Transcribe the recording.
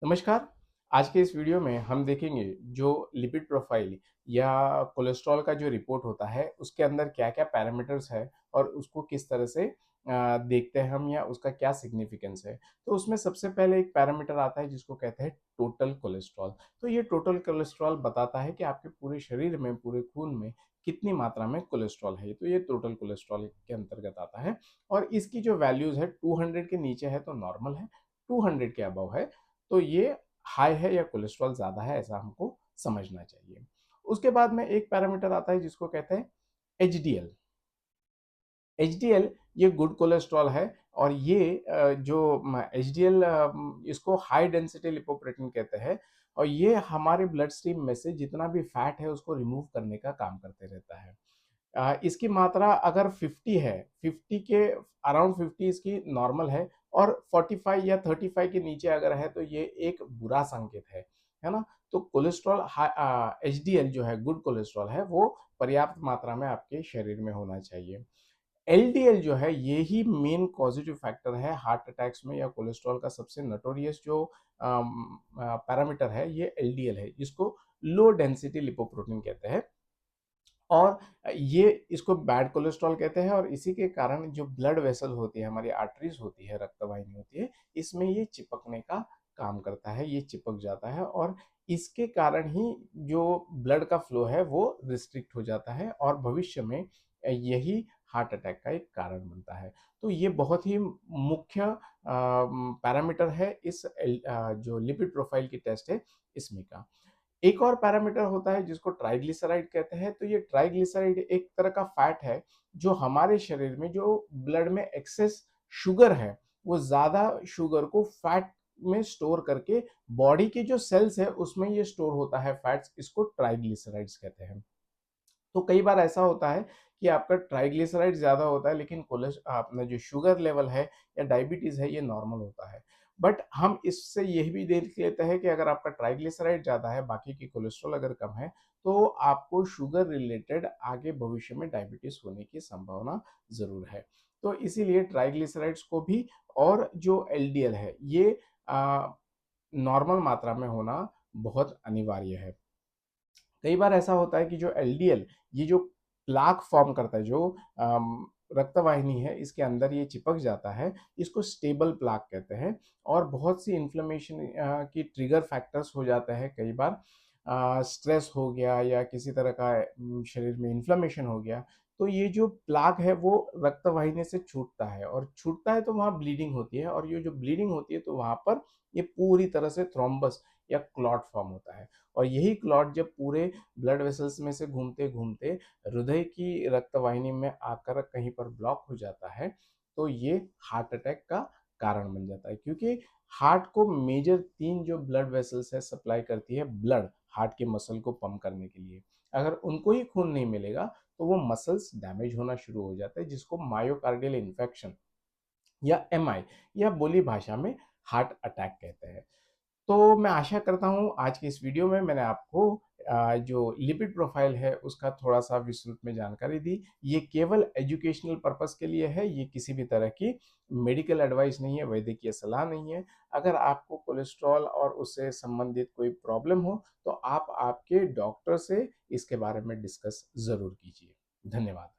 नमस्कार। आज के इस वीडियो में हम देखेंगे जो लिपिड प्रोफाइल या कोलेस्ट्रॉल का जो रिपोर्ट होता है उसके अंदर क्या-क्या पैरामीटर्स है और उसको किस तरह से देखते हैं हम या उसका क्या सिग्निफिकेंस है। तो उसमें सबसे पहले एक पैरामीटर आता है जिसको कहते हैं टोटल कोलेस्ट्रॉल। तो ये टोटल कोलेस्ट्रॉल बताता है कि आपके पूरे शरीर में, पूरे खून में कितनी मात्रा में कोलेस्ट्रॉल है। तो ये टोटल कोलेस्ट्रॉल के अंतर्गत आता है और इसकी जो वैल्यूज़ है 200 के नीचे है तो नॉर्मल है, 200 के अबव है तो ये हाई है या कोलेस्ट्रॉल ज़्यादा है ऐसा हमको समझना चाहिए। उसके बाद में एक पैरामीटर आता है जिसको कहते हैं एचडीएल। एचडीएल ये गुड कोलेस्ट्रॉल है और ये जो एचडीएल इसको हाई डेंसिटी लिपोप्रोटीन कहते हैं और ये हमारे ब्लड स्ट्रीम में से जितना भी फैट है उसको रिमूव करने का काम करते रहता है। इसकी मात्रा अगर 50 है, 50 के अराउंड 50 इसकी नॉर्मल है और 45 या 35 के नीचे अगर है तो ये एक बुरा संकेत है ना? तो कोलेस्ट्रॉल एचडीएल जो है गुड कोलेस्ट्रॉल है वो पर्याप्त मात्रा में आपके शरीर में होना चाहिए। एलडीएल जो है ये ही मेन कॉजेटिव फैक्टर है हार्ट अटैक्स में या कोलेस्ट्रॉल का सबसे नोटोरियस जो पैरामीटर है ये एलडीएल है जिसको लो डेंसिटी लिपोप्रोटीन कहते हैं। और ये इसको बैड कोलेस्ट्रॉल कहते हैं और इसी के कारण जो ब्लड वेसल होती है, हमारी आर्टरीज होती है, रक्तवाहिनी होती है, इसमें ये चिपकने का काम करता है, ये चिपक जाता है और इसके कारण ही जो ब्लड का फ्लो है वो रिस्ट्रिक्ट हो जाता है और भविष्य में यही हार्ट अटैक का एक कारण बनता है। तो ये बहुत ही मुख्य पैरामीटर है इस जो लिपिड प्रोफाइल की टेस्ट है इसमें का। एक और पैरामीटर होता है जिसको ट्राइग्लिसराइड कहते हैं। तो ये ट्राइग्लिसराइड एक तरह का फैट है जो हमारे शरीर में जो ब्लड में एक्सेस शुगर है, वो ज़्यादा शुगर को फैट में स्टोर करके बॉडी के जो सेल्स है उसमें ये स्टोर होता है फैट्स, इसको ट्राइग्लिसराइड्स कहते हैं। तो कई बार ऐसा होता है कि आपका ट्राइग्लिसराइड ज़्यादा होता है लेकिन अपना जो शुगर लेवल है या डायबिटीज़ है ये नॉर्मल होता है। बट हम इससे यह भी देख लेते हैं कि अगर आपका ट्राइग्लिसराइड ज़्यादा है, बाकी की कोलेस्ट्रॉल अगर कम है, तो आपको शुगर रिलेटेड आगे भविष्य में डायबिटीज़ होने की संभावना ज़रूर है। तो इसीलिए ट्राइग्लिसराइड्स को भी और जो एलडीएल है ये नॉर्मल मात्रा में होना बहुत अनिवार्य है। कई बार ऐसा होता है कि जो एलडीएल ये जो प्लाक फॉर्म करता है जो रक्तवाहिनी है इसके अंदर ये चिपक जाता है, इसको स्टेबल प्लाक कहते हैं और बहुत सी इन्फ्लेमेशन की ट्रिगर फैक्टर्स हो जाता है कई बार। स्ट्रेस हो गया या किसी तरह का शरीर में इन्फ्लेमेशन हो गया तो ये जो प्लाक है वो रक्तवाहिनी से छूटता है और छूटता है तो वहाँ ब्लीडिंग होती है और ये जो ब्लीडिंग होती है तो वहाँ पर ये पूरी तरह से थ्रोम्बस या क्लॉट फॉर्म होता है और यही क्लॉट जब पूरे ब्लड वेसल्स में से घूमते-घूमते हृदय की रक्तवाहिनी में आकर कहीं पर ब्लॉक हो जाता है, तो ये हार्ट अटैक का कारण बन जाता है क्योंकि हार्ट को मेजर 3 जो ब्लड वेसल्स है सप्लाई करती है ब्लड हार्ट के मसल को पंप करने के लिए। अगर उनको ही खून नहीं मिलेगा, तो वो मसल्स डैमेज होना शुरू हो जाता है जिसको मायोकार्डियल इन्फेक्शन या एमआई या बोली भाषा में हार्ट अटैक कहते हैं। तो मैं आशा करता हूँ आज की इस वीडियो में मैंने आपको जो लिपिड प्रोफाइल है उसका थोड़ा-सा विस्तृत में जानकारी दी। ये केवल एजुकेशनल पर्पज़ के लिए है, ये किसी भी तरह की मेडिकल एडवाइस नहीं है, वैद्यकीय सलाह नहीं है। अगर आपको कोलेस्ट्रॉल और उससे संबंधित कोई प्रॉब्लम हो, तो आप आपके डॉक्टर से इसके बारे में डिस्कस ज़रूर कीजिए। धन्यवाद।